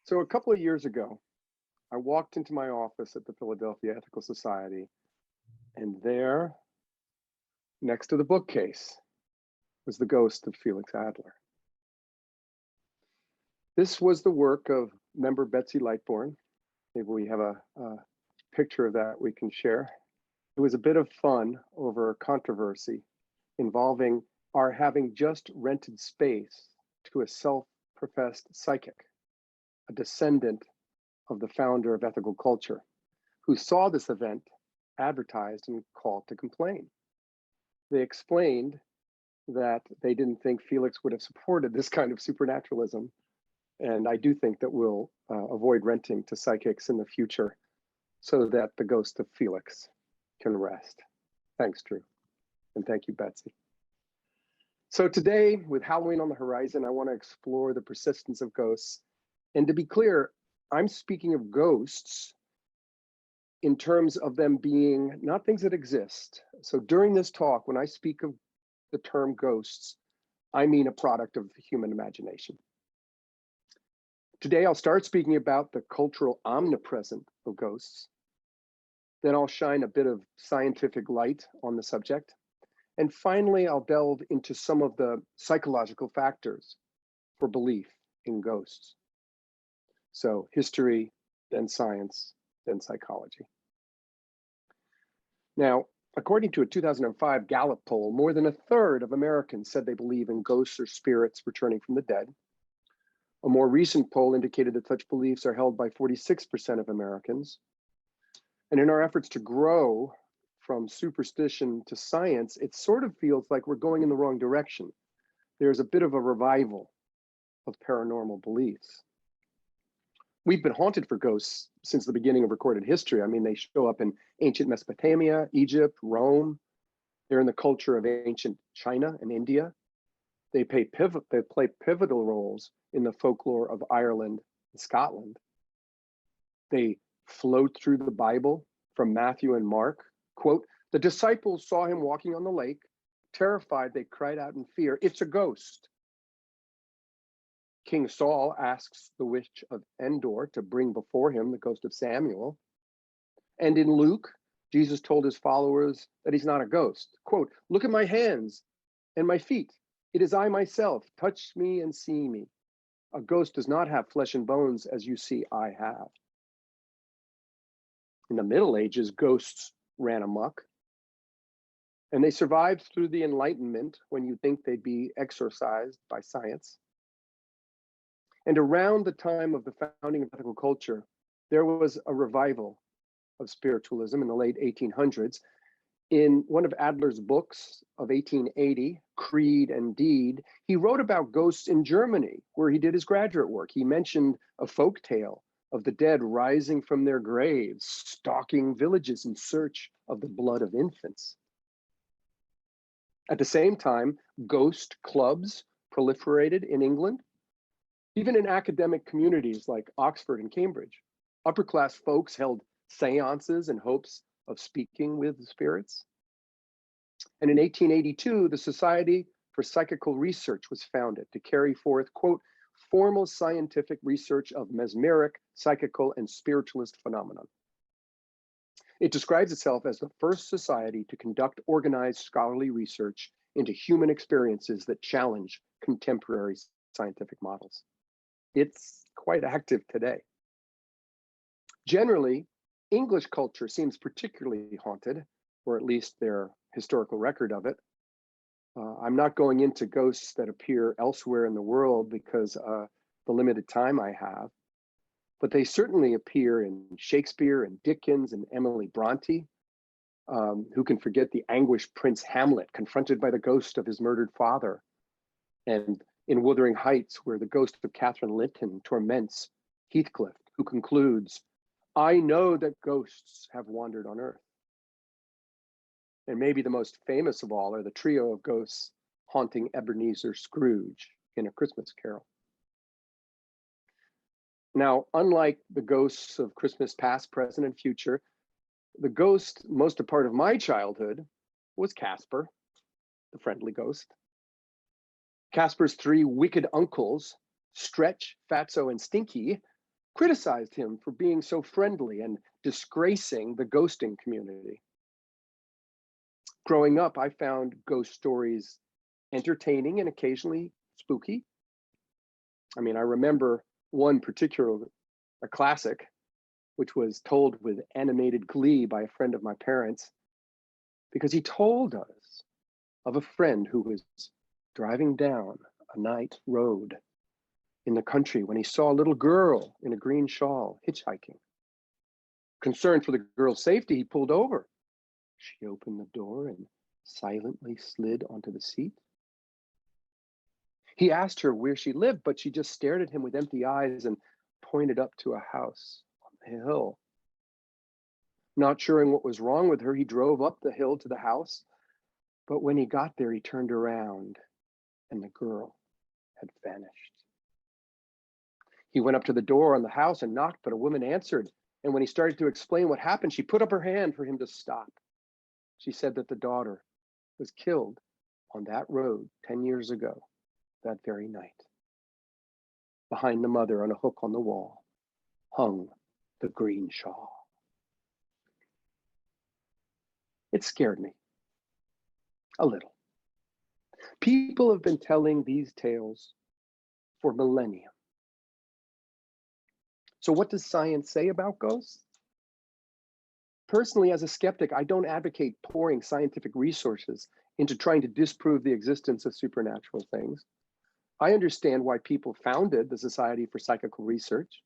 So a couple of years ago, I walked into my office at the Philadelphia Ethical Society, and there, next to the bookcase, was the ghost of Felix Adler. This was the work of member Betsy Lightbourne. Maybe we have a picture of that we can share. It was a bit of fun over a controversy involving our having just rented space to a self-professed psychic, a descendant of the founder of ethical culture, who saw this event advertised and called to complain. They explained that they didn't think Felix would have supported this kind of supernaturalism. And I do think that we'll avoid renting to psychics in the future so that the ghost of Felix can rest. Thanks, Drew. And thank you, Betsy. So today, with Halloween on the horizon, I want to explore the persistence of ghosts. And to be clear, I'm speaking of ghosts in terms of them being not things that exist. So during this talk, when I speak of the term ghosts, I mean a product of the human imagination. Today, I'll start speaking about the cultural omnipresent of ghosts. Then I'll shine a bit of scientific light on the subject. And finally, I'll delve into some of the psychological factors for belief in ghosts. So history, then science, then psychology. Now, according to a 2005 Gallup poll, more than a third of Americans said they believe in ghosts or spirits returning from the dead. A more recent poll indicated that such beliefs are held by 46% of Americans. And in our efforts to grow from superstition to science, it sort of feels like we're going in the wrong direction. There's a bit of a revival of paranormal beliefs. We've been haunted for ghosts since the beginning of recorded history. I mean, they show up in ancient Mesopotamia, Egypt, Rome. They're in the culture of ancient China and India. They play pivotal roles in the folklore of Ireland and Scotland. They float through the Bible from Matthew and Mark. Quote, "The disciples saw him walking on the lake. Terrified, they cried out in fear, 'It's a ghost.' King Saul asks the witch of Endor to bring before him the ghost of Samuel. And in Luke, Jesus told his followers that he's not a ghost. Quote, 'Look at my hands and my feet. It is I myself. Touch me and see me. A ghost does not have flesh and bones as you see I have.' In the Middle Ages, ghosts ran amok. And they survived through the Enlightenment when you think they'd be exorcised by science. And around the time of the founding of ethical culture, there was a revival of spiritualism in the late 1800s. In one of Adler's books of 1880, Creed and Deed, he wrote about ghosts in Germany, where he did his graduate work. He mentioned a folk tale of the dead rising from their graves, stalking villages in search of the blood of infants. At the same time, ghost clubs proliferated in England. Even in academic communities like Oxford and Cambridge, upper-class folks held seances in hopes of speaking with spirits. And in 1882, the Society for Psychical Research was founded to carry forth, quote, "formal scientific research of mesmeric, psychical, and spiritualist phenomenon." It describes itself as the first society to conduct organized scholarly research into human experiences that challenge contemporary scientific models. It's quite active today. Generally, English culture seems particularly haunted, or at least their historical record of it. I'm not going into ghosts that appear elsewhere in the world because the limited time I have, but they certainly appear in Shakespeare and Dickens and Emily Bronte. Who can forget the anguished Prince Hamlet confronted by the ghost of his murdered father? And in Wuthering Heights, where the ghost of Catherine Linton torments Heathcliff, who concludes, "I know that ghosts have wandered on earth." And maybe the most famous of all are the trio of ghosts haunting Ebenezer Scrooge in A Christmas Carol. Now, unlike the ghosts of Christmas past, present, and future, the ghost most a part of my childhood was Casper, the friendly ghost. Casper's three wicked uncles, Stretch, Fatso, and Stinky, criticized him for being so friendly and disgracing the ghosting community. Growing up, I found ghost stories entertaining and occasionally spooky. I mean, I remember one particular, a classic, which was told with animated glee by a friend of my parents, because he told us of a friend who was driving down a night road in the country when he saw a little girl in a green shawl hitchhiking. Concerned for the girl's safety, he pulled over. She opened the door and silently slid onto the seat. He asked her where she lived, but she just stared at him with empty eyes and pointed up to a house on the hill. Not sure what was wrong with her, he drove up the hill to the house, but when he got there, he turned around and the girl had vanished. He went up to the door on the house and knocked, but a woman answered. And when he started to explain what happened, she put up her hand for him to stop. She said that the daughter was killed on that road 10 years ago, that very night. Behind the mother, on a hook on the wall, hung the green shawl. It scared me a little. People have been telling these tales for millennia. So what does science say about ghosts? Personally, as a skeptic, I don't advocate pouring scientific resources into trying to disprove the existence of supernatural things. I understand why people founded the Society for Psychical Research,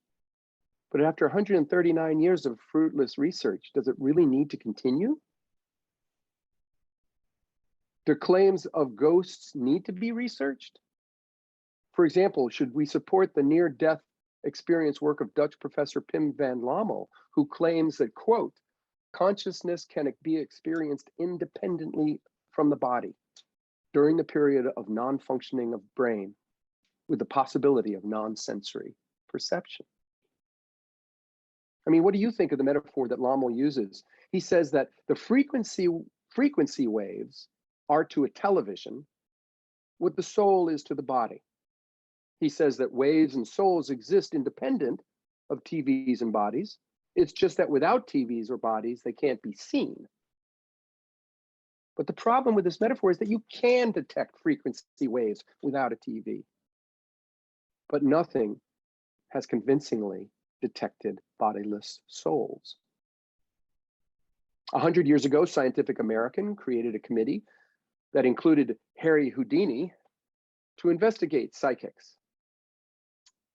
but after 139 years of fruitless research, does it really need to continue? Do claims of ghosts need to be researched? For example, should we support the near-death experience work of Dutch professor Pim van Lommel, who claims that, quote, consciousness can be experienced independently from the body during the period of non-functioning of brain, with the possibility of non-sensory perception. I mean, what do you think of the metaphor that Lommel uses? He says that the frequency waves are to a television what the soul is to the body. He says that waves and souls exist independent of TVs and bodies. It's just that without TVs or bodies, they can't be seen. But the problem with this metaphor is that you can detect frequency waves without a TV. But nothing has convincingly detected bodiless souls. 100 years ago, Scientific American created a committee that included Harry Houdini to investigate psychics.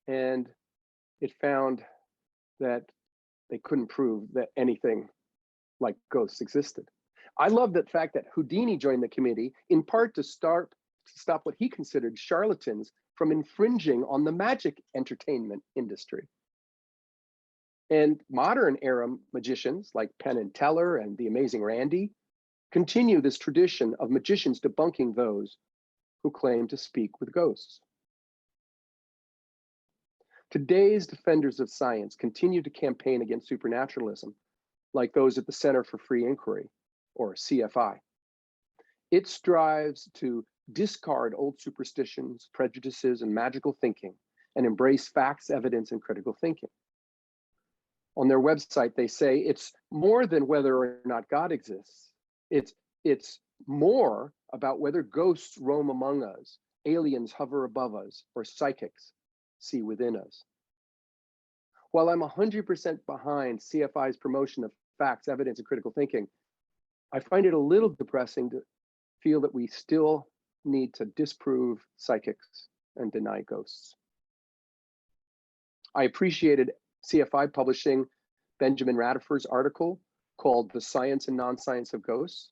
And it found that they couldn't prove that anything like ghosts existed. I love the fact that Houdini joined the committee in part to stop what he considered charlatans from infringing on the magic entertainment industry. And modern era magicians like Penn and Teller and the Amazing Randy continue this tradition of magicians debunking those who claim to speak with ghosts. Today's defenders of science continue to campaign against supernaturalism, like those at the Center for Free Inquiry, or CFI. It strives to discard old superstitions, prejudices, and magical thinking, and embrace facts, evidence, and critical thinking. On their website, they say it's more than whether or not God exists. It's more about whether ghosts roam among us, aliens hover above us, or psychics see within us. While I'm 100% behind CFI's promotion of facts, evidence, and critical thinking, I find it a little depressing to feel that we still need to disprove psychics and deny ghosts. I appreciated CFI publishing Benjamin Radford's article called The Science and Non-Science of Ghosts.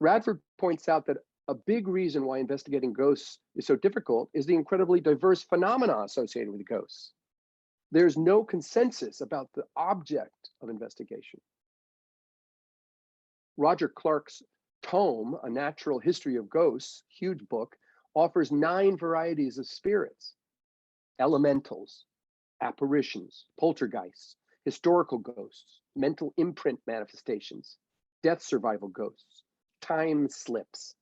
Radford points out that a big reason why investigating ghosts is so difficult is the incredibly diverse phenomena associated with ghosts. There's no consensus about the object of investigation. Roger Clark's tome, A Natural History of Ghosts, huge book, offers 9 varieties of spirits: elementals, apparitions, poltergeists, historical ghosts, mental imprint manifestations, death survival ghosts, time slips,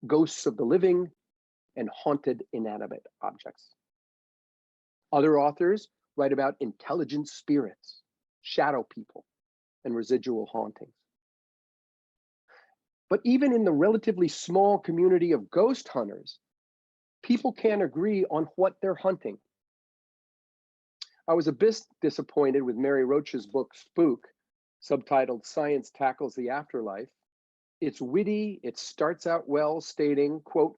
ghosts of the living, and haunted inanimate objects. Other authors write about intelligent spirits, shadow people, and residual hauntings. But even in the relatively small community of ghost hunters, people can't agree on what they're hunting. I was a bit disappointed with Mary Roach's book, Spook, subtitled Science Tackles the Afterlife. It's witty, it starts out well, stating, quote,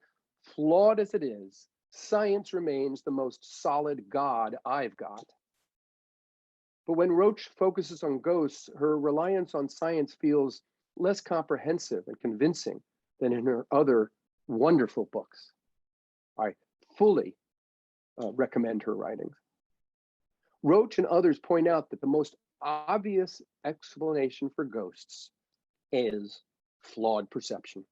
flawed as it is, science remains the most solid God I've got. But when Roach focuses on ghosts, her reliance on science feels less comprehensive and convincing than in her other wonderful books. I fully recommend her writings. Roach and others point out that the most obvious explanation for ghosts is flawed perception.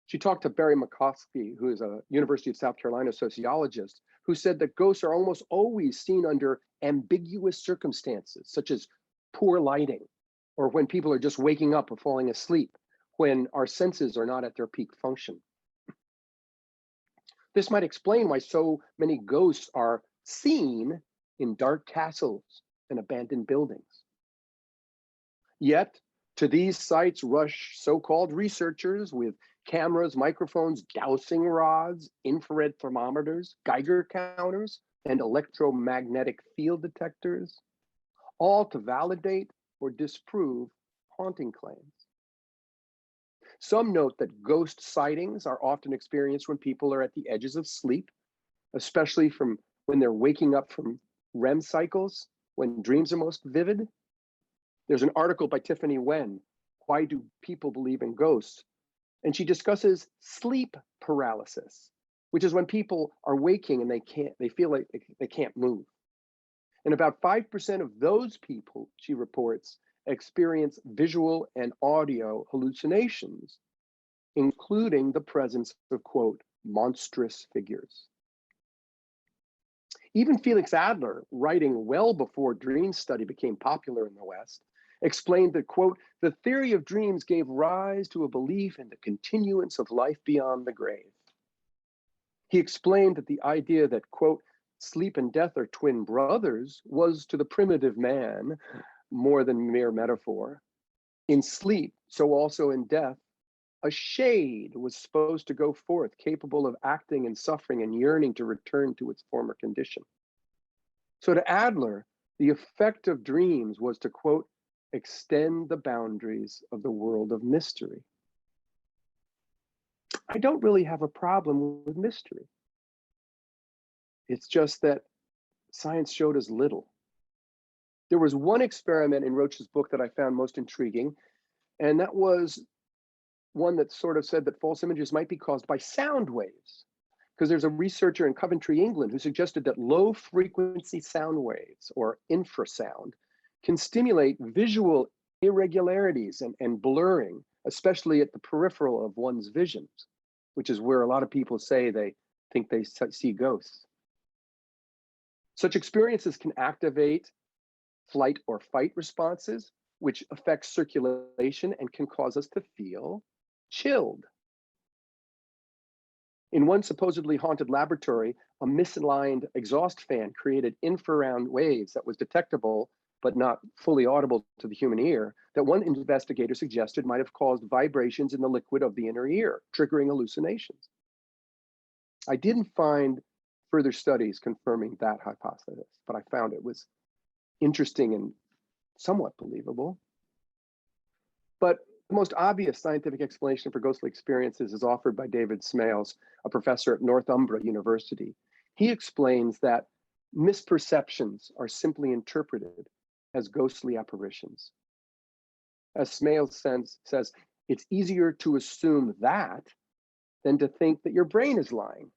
She talked to Barry McCoskey, who is a University of South Carolina sociologist, who said that ghosts are almost always seen under ambiguous circumstances, such as poor lighting, or when people are just waking up or falling asleep, when our senses are not at their peak function. This might explain why so many ghosts are seen in dark castles and abandoned buildings. Yet, to these sites rush so-called researchers with cameras, microphones, dowsing rods, infrared thermometers, Geiger counters, and electromagnetic field detectors, all to validate or disprove haunting claims. Some note that ghost sightings are often experienced when people are at the edges of sleep, especially from when they're waking up from REM cycles, when dreams are most vivid. There's an article by Tiffany Wen, Why Do People Believe in Ghosts? And she discusses sleep paralysis, which is when people are waking and they feel like they can't move. And about 5% of those people, she reports, experience visual and audio hallucinations, including the presence of, quote, monstrous figures. Even Felix Adler, writing well before dream study became popular in the West, explained that, quote, the theory of dreams gave rise to a belief in the continuance of life beyond the grave. He explained that the idea that, quote, sleep and death are twin brothers was to the primitive man more than mere metaphor. In sleep, so also in death, a shade was supposed to go forth, capable of acting and suffering and yearning to return to its former condition. So to Adler, the effect of dreams was to, quote, extend the boundaries of the world of mystery. I don't really have a problem with mystery. It's just that science showed us little. There was one experiment in Roach's book that I found most intriguing, and that was one that sort of said that false images might be caused by sound waves. Because there's a researcher in Coventry, England, who suggested that low frequency sound waves, or infrasound, can stimulate visual irregularities and blurring, especially at the peripheral of one's visions, which is where a lot of people say they think they see ghosts. Such experiences can activate flight or fight responses, which affects circulation and can cause us to feel chilled. In one supposedly haunted laboratory, a misaligned exhaust fan created infraround waves that was detectable but not fully audible to the human ear, that one investigator suggested might have caused vibrations in the liquid of the inner ear, triggering hallucinations. I didn't find further studies confirming that hypothesis, but I found it was interesting and somewhat believable. But the most obvious scientific explanation for ghostly experiences is offered by David Smales, a professor at Northumbria University. He explains that misperceptions are simply interpreted as ghostly apparitions. As Smales says, it's easier to assume that than to think that your brain is lying.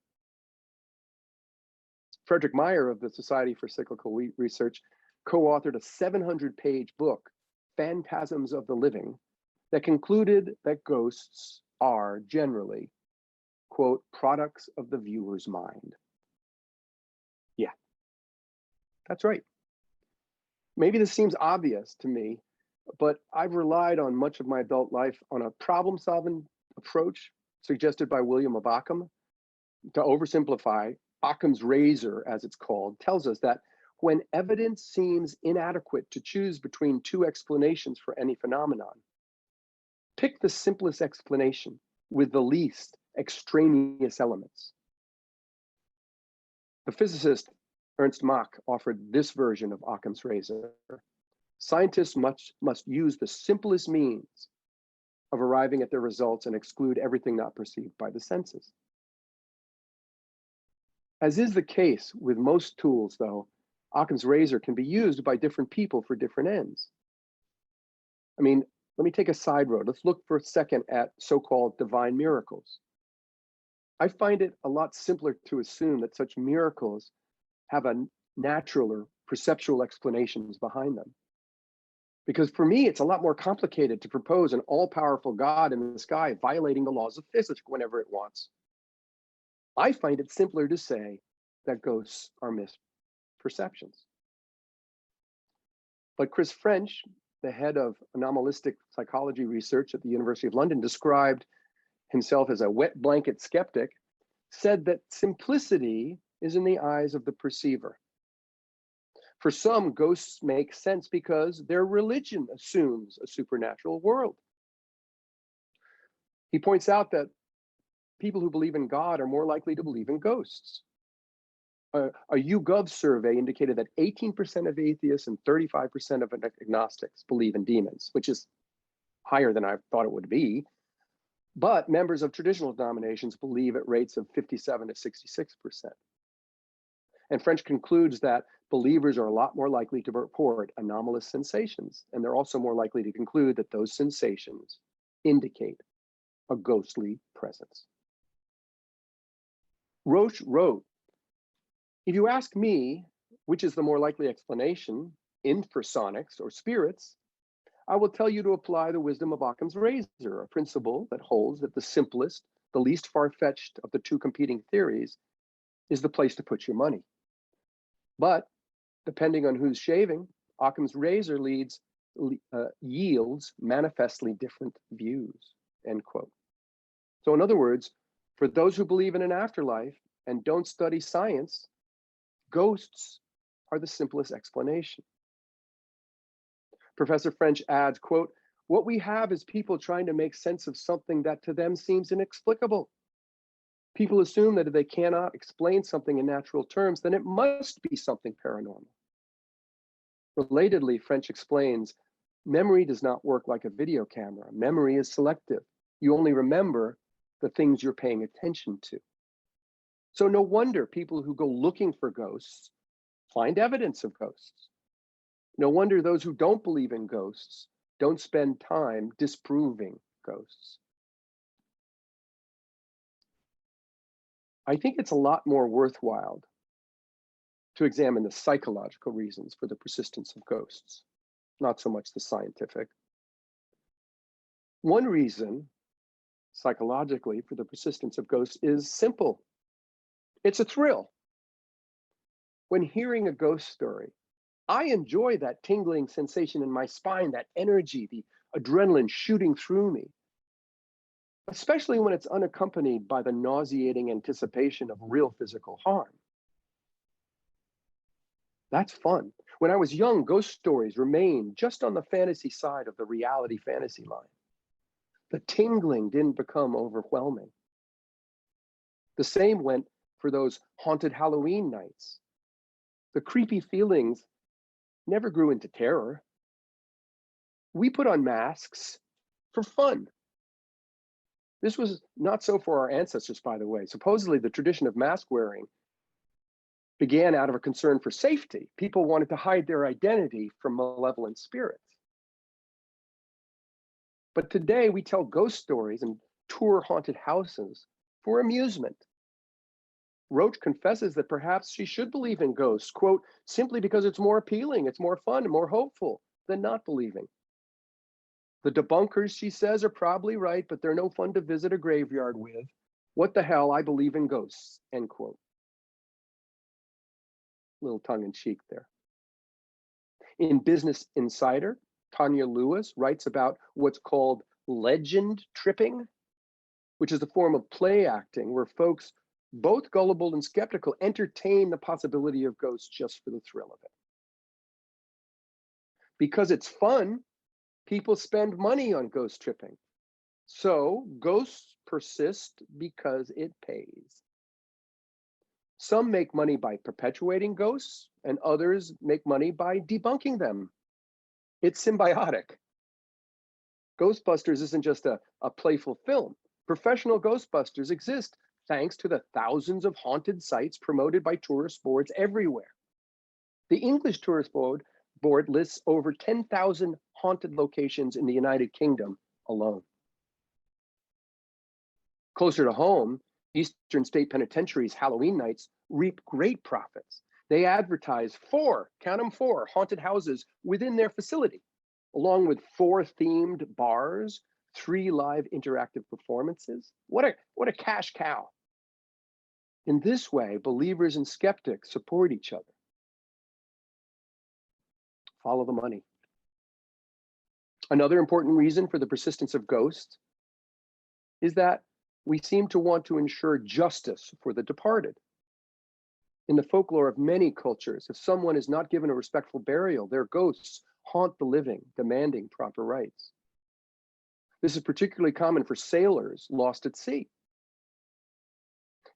Frederick Meyer of the Society for Cyclical Research co-authored a 700-page book, Phantasms of the Living, that concluded that ghosts are generally, quote, products of the viewer's mind. Yeah, that's right. Maybe this seems obvious to me, but I've relied on much of my adult life on a problem-solving approach suggested by William of Ockham to oversimplify Occam's razor, as it's called, tells us that when evidence seems inadequate to choose between two explanations for any phenomenon, pick the simplest explanation with the least extraneous elements. The physicist Ernst Mach offered this version of Occam's razor. Scientists must use the simplest means of arriving at their results and exclude everything not perceived by the senses. As is the case with most tools, though, Occam's razor can be used by different people for different ends. I mean, let me take a side road. Let's look for a second at so-called divine miracles. I find it a lot simpler to assume that such miracles have a natural or perceptual explanations behind them. Because for me, it's a lot more complicated to propose an all-powerful God in the sky violating the laws of physics whenever it wants. I find it simpler to say that ghosts are misperceptions. But Chris French, the head of anomalistic psychology research at the University of London, described himself as a wet blanket skeptic, said that simplicity is in the eyes of the perceiver. For some, ghosts make sense because their religion assumes a supernatural world. He points out that people who believe in God are more likely to believe in ghosts. A YouGov survey indicated that 18% of atheists and 35% of agnostics believe in demons, which is higher than I thought it would be. But members of traditional denominations believe at rates of 57 to 66%. And French concludes that believers are a lot more likely to report anomalous sensations, and they're also more likely to conclude that those sensations indicate a ghostly presence. Roche wrote, "If you ask me which is the more likely explanation, infrasonics or spirits, I will tell you to apply the wisdom of Occam's razor, a principle that holds that the simplest, the least far-fetched of the two competing theories is the place to put your money. But depending on who's shaving, Occam's razor yields manifestly different views," end quote. So in other words, for those who believe in an afterlife and don't study science, ghosts are the simplest explanation. Professor French adds, quote, "What we have is people trying to make sense of something that to them seems inexplicable. People assume that if they cannot explain something in natural terms, then it must be something paranormal." Relatedly, French explains, memory does not work like a video camera. Memory is selective. You only remember the things you're paying attention to. So no wonder people who go looking for ghosts find evidence of ghosts. No wonder those who don't believe in ghosts don't spend time disproving ghosts. I think it's a lot more worthwhile to examine the psychological reasons for the persistence of ghosts, not so much the scientific. One reason, psychologically, for the persistence of ghosts is simple. It's a thrill. When hearing a ghost story, I enjoy that tingling sensation in my spine, that energy, the adrenaline shooting through me, especially when it's unaccompanied by the nauseating anticipation of real physical harm. That's fun. When I was young, ghost stories remained just on the fantasy side of the reality fantasy line. The tingling didn't become overwhelming. The same went for those haunted Halloween nights. The creepy feelings never grew into terror. We put on masks for fun. This was not so for our ancestors, by the way. Supposedly, the tradition of mask wearing began out of a concern for safety. People wanted to hide their identity from malevolent spirits. But today we tell ghost stories and tour haunted houses for amusement. Roach confesses that perhaps she should believe in ghosts, quote, simply because it's more appealing, it's more fun, and more hopeful than not believing. The debunkers, she says, are probably right, but they're no fun to visit a graveyard with. What the hell, I believe in ghosts, end quote. Little tongue in cheek there. In Business Insider, Tanya Lewis writes about what's called legend tripping, which is a form of play acting where folks both gullible and skeptical, entertain the possibility of ghosts just for the thrill of it. Because it's fun, people spend money on ghost tripping. So ghosts persist because it pays. Some make money by perpetuating ghosts, and others make money by debunking them. It's symbiotic. Ghostbusters isn't just a playful film. Professional Ghostbusters exist thanks to the thousands of haunted sites promoted by tourist boards everywhere. The English Tourist Board lists over 10,000 haunted locations in the United Kingdom alone. Closer to home, Eastern State Penitentiary's Halloween nights reap great profits. They advertise count them, 4 haunted houses within their facility, along with 4 themed bars, 3 live interactive performances. What a cash cow. In this way, believers and skeptics support each other. Follow the money. Another important reason for the persistence of ghosts is that we seem to want to ensure justice for the departed. In the folklore of many cultures, if someone is not given a respectful burial, their ghosts haunt the living, demanding proper rites. This is particularly common for sailors lost at sea.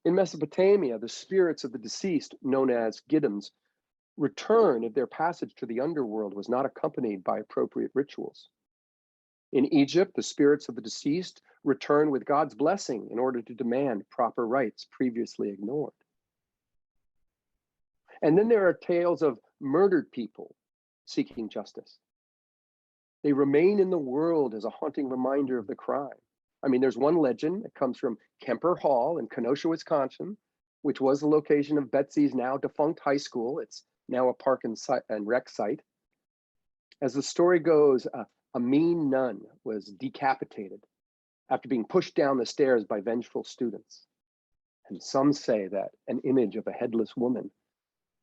In Mesopotamia, the spirits of the deceased, known as giddims, return if their passage to the underworld was not accompanied by appropriate rituals. In Egypt, the spirits of the deceased return with God's blessing in order to demand proper rites previously ignored. And then there are tales of murdered people seeking justice. They remain in the world as a haunting reminder of the crime. I mean, there's one legend that comes from Kemper Hall in Kenosha, Wisconsin, which was the location of Betsy's now defunct high school. It's now a park and rec site. As the story goes, a mean nun was decapitated after being pushed down the stairs by vengeful students. And some say that an image of a headless woman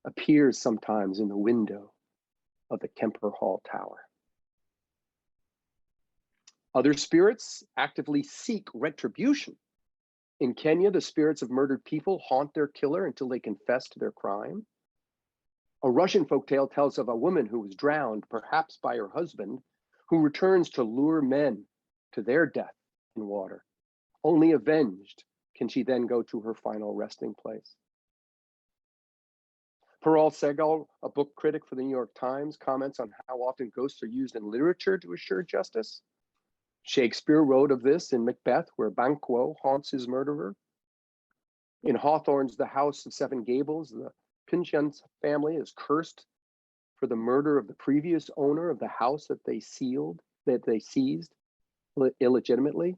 appears sometimes in the window of the Kemper Hall Tower. Other spirits actively seek retribution. In Kenya, the spirits of murdered people haunt their killer until they confess to their crime. A Russian folktale tells of a woman who was drowned, perhaps by her husband, who returns to lure men to their death in water. Only avenged can she then go to her final resting place. Peral Segal, a book critic for the New York Times, comments on how often ghosts are used in literature to assure justice. Shakespeare wrote of this in Macbeth, where Banquo haunts his murderer. In Hawthorne's The House of Seven Gables, the Pyncheon family is cursed for the murder of the previous owner of the house that they seized illegitimately.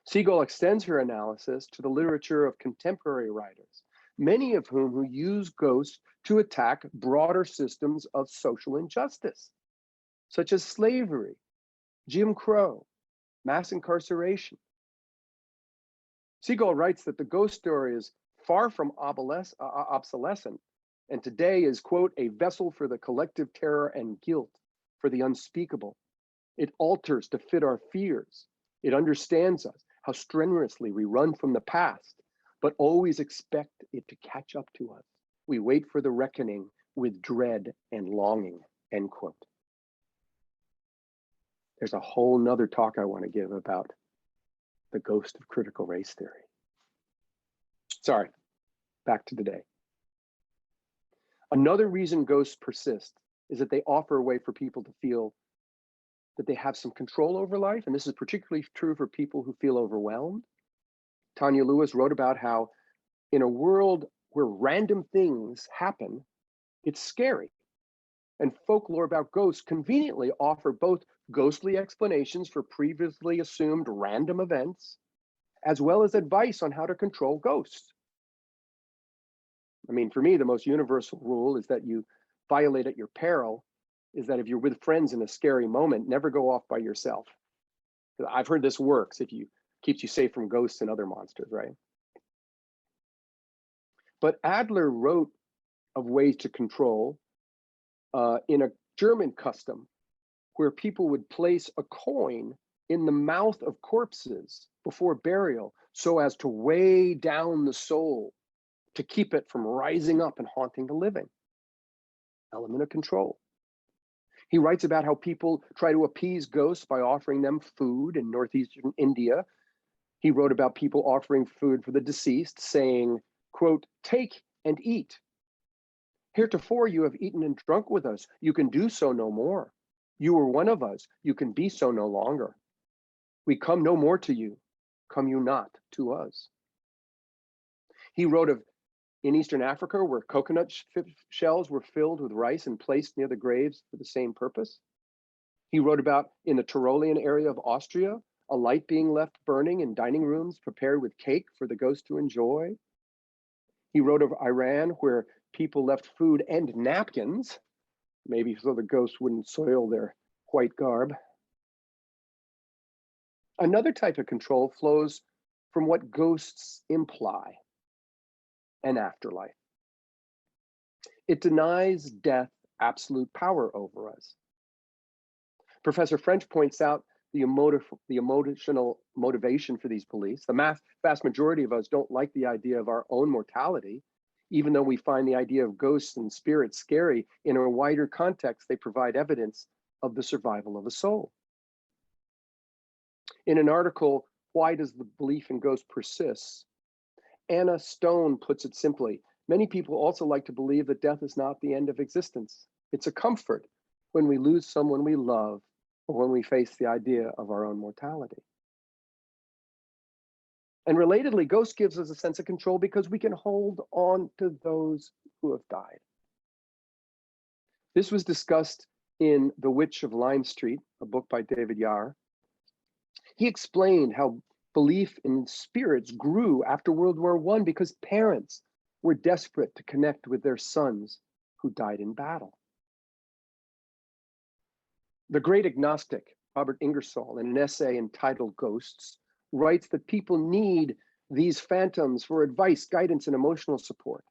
Segal extends her analysis to the literature of contemporary writers, many of whom use ghosts to attack broader systems of social injustice, such as slavery, Jim Crow, mass incarceration. Segal writes that the ghost story is far from obsolescent, and today is, quote, a vessel for the collective terror and guilt for the unspeakable. It alters to fit our fears. It understands us, how strenuously we run from the past, but always expect it to catch up to us. We wait for the reckoning with dread and longing, end quote. There's a whole nother talk I want to give about the ghost of critical race theory. Sorry, back to today. Another reason ghosts persist is that they offer a way for people to feel that they have some control over life, and this is particularly true for people who feel overwhelmed. Tanya Lewis wrote about how in a world where random things happen, it's scary. And folklore about ghosts conveniently offer both ghostly explanations for previously assumed random events, as well as advice on how to control ghosts. I mean, for me, the most universal rule is that you violate at your peril, is that if you're with friends in a scary moment, never go off by yourself. I've heard this works if you keeps you safe from ghosts and other monsters, right? But Adler wrote of ways to control in a German custom where people would place a coin in the mouth of corpses before burial so as to weigh down the soul, to keep it from rising up and haunting the living. Element of control. He writes about how people try to appease ghosts by offering them food in northeastern India. He wrote about people offering food for the deceased, saying, quote, "Take and eat. Heretofore you have eaten and drunk with us. You can do so no more. You were one of us. You can be so no longer. We come no more to you. Come you not to us." He wrote of in Eastern Africa, where coconut shells were filled with rice and placed near the graves for the same purpose. He wrote about in the Tyrolean area of Austria, a light being left burning in dining rooms prepared with cake for the ghost to enjoy. He wrote of Iran, where people left food and napkins, maybe so the ghosts wouldn't soil their white garb. Another type of control flows from what ghosts imply: an afterlife. It denies death absolute power over us. Professor French points out the emotional motivation for these beliefs. The vast majority of us don't like the idea of our own mortality, even though we find the idea of ghosts and spirits scary. In a wider context, they provide evidence of the survival of a soul. In an article, "Why Does the Belief in Ghosts Persist?" Anna Stone puts it simply: many people also like to believe that death is not the end of existence. It's a comfort when we lose someone we love or when we face the idea of our own mortality. And relatedly, ghost gives us a sense of control because we can hold on to those who have died. This was discussed in The Witch of Lime Street, a book by David Yarr. He explained how belief in spirits grew after World War I because parents were desperate to connect with their sons who died in battle. The great agnostic, Robert Ingersoll, in an essay entitled Ghosts, writes that people need these phantoms for advice, guidance, and emotional support.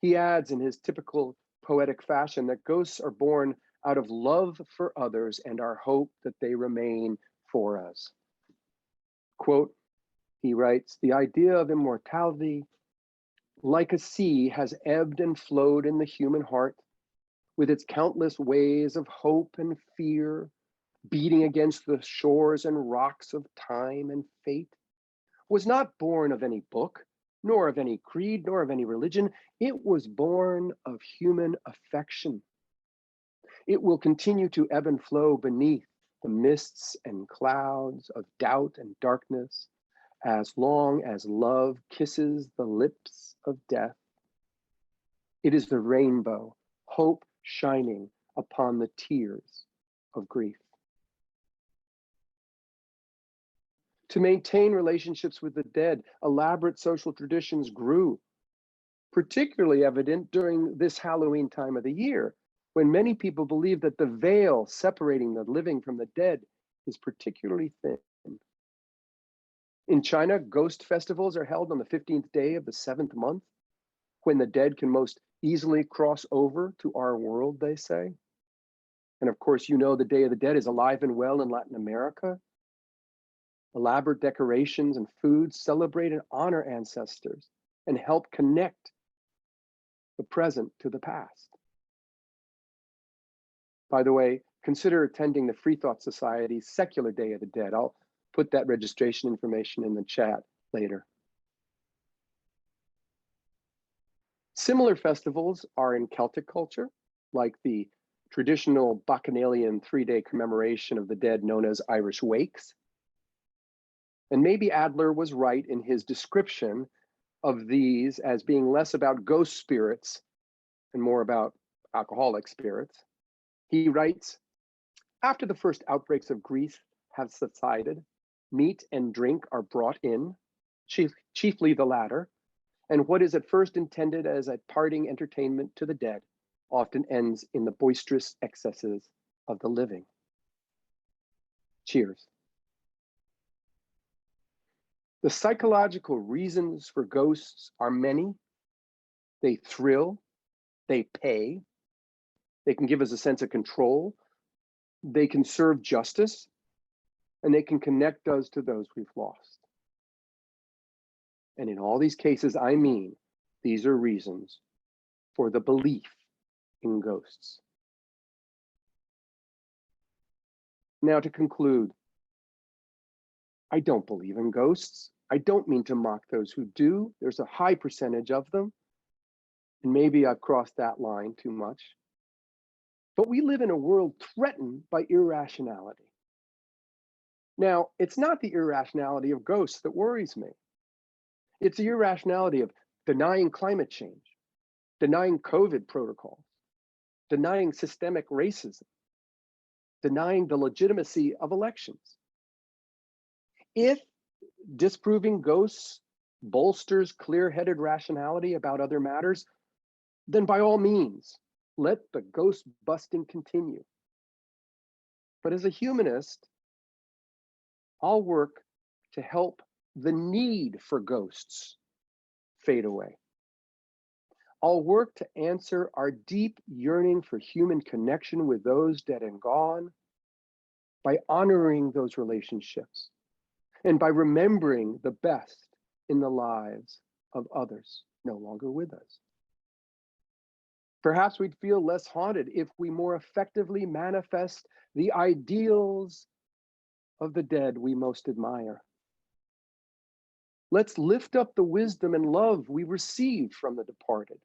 He adds in his typical poetic fashion that ghosts are born out of love for others and our hope that they remain for us. Quote, he writes, "The idea of immortality, like a sea, has ebbed and flowed in the human heart with its countless waves of hope and fear, beating against the shores and rocks of time and fate, was not born of any book, nor of any creed, nor of any religion. It was born of human affection. It will continue to ebb and flow beneath the mists and clouds of doubt and darkness, as long as love kisses the lips of death. It is the rainbow, hope shining upon the tears of grief." To maintain relationships with the dead, elaborate social traditions grew, particularly evident during this Halloween time of the year, when many people believe that the veil separating the living from the dead is particularly thin. In China, ghost festivals are held on the 15th day of the 7th month, when the dead can most easily cross over to our world, they say. And of course, you know the Day of the Dead is alive and well in Latin America. Elaborate decorations and foods celebrate and honor ancestors and help connect the present to the past. By the way, consider attending the Free Thought Society's Secular Day of the Dead. I'll put that registration information in the chat later. Similar festivals are in Celtic culture, like the traditional Bacchanalian 3-day commemoration of the dead known as Irish Wakes. And maybe Adler was right in his description of these as being less about ghost spirits and more about alcoholic spirits. He writes, "After the first outbreaks of grief have subsided, meat and drink are brought in, chiefly the latter, and what is at first intended as a parting entertainment to the dead often ends in the boisterous excesses of the living. Cheers." The psychological reasons for ghosts are many. They thrill, they pay, they can give us a sense of control, they can serve justice, and they can connect us to those we've lost. And in all these cases, I mean, these are reasons for the belief in ghosts. Now, to conclude, I don't believe in ghosts. I don't mean to mock those who do. There's a high percentage of them. And maybe I've crossed that line too much. But we live in a world threatened by irrationality. Now, it's not the irrationality of ghosts that worries me. It's the irrationality of denying climate change, denying COVID protocols, denying systemic racism, denying the legitimacy of elections. If disproving ghosts bolsters clear-headed rationality about other matters, then by all means, let the ghost busting continue. But as a humanist, I'll work to help the need for ghosts fade away. I'll work to answer our deep yearning for human connection with those dead and gone by honoring those relationships and by remembering the best in the lives of others no longer with us. Perhaps we'd feel less haunted if we more effectively manifest the ideals of the dead we most admire. Let's lift up the wisdom and love we received from the departed.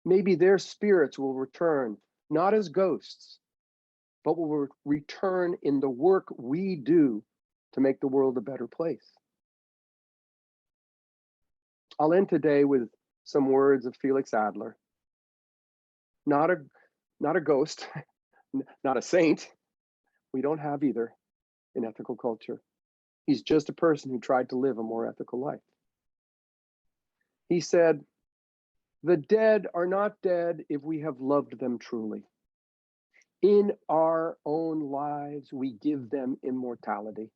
Maybe their spirits will return, not as ghosts, but will return in the work we do to make the world a better place. I'll end today with some words of Felix Adler. Not a ghost, not a saint. We don't have either in ethical culture. He's just a person who tried to live a more ethical life. He said, "The dead are not dead if we have loved them truly. In our own lives, we give them immortality.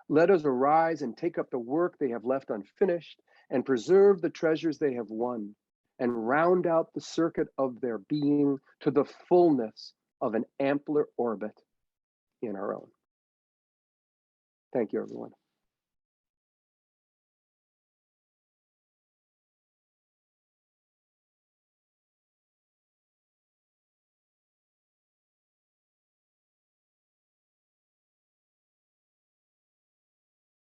Let us arise and take up the work they have left unfinished and preserve the treasures they have won and round out the circuit of their being to the fullness of an ampler orbit in our own." Thank you, everyone.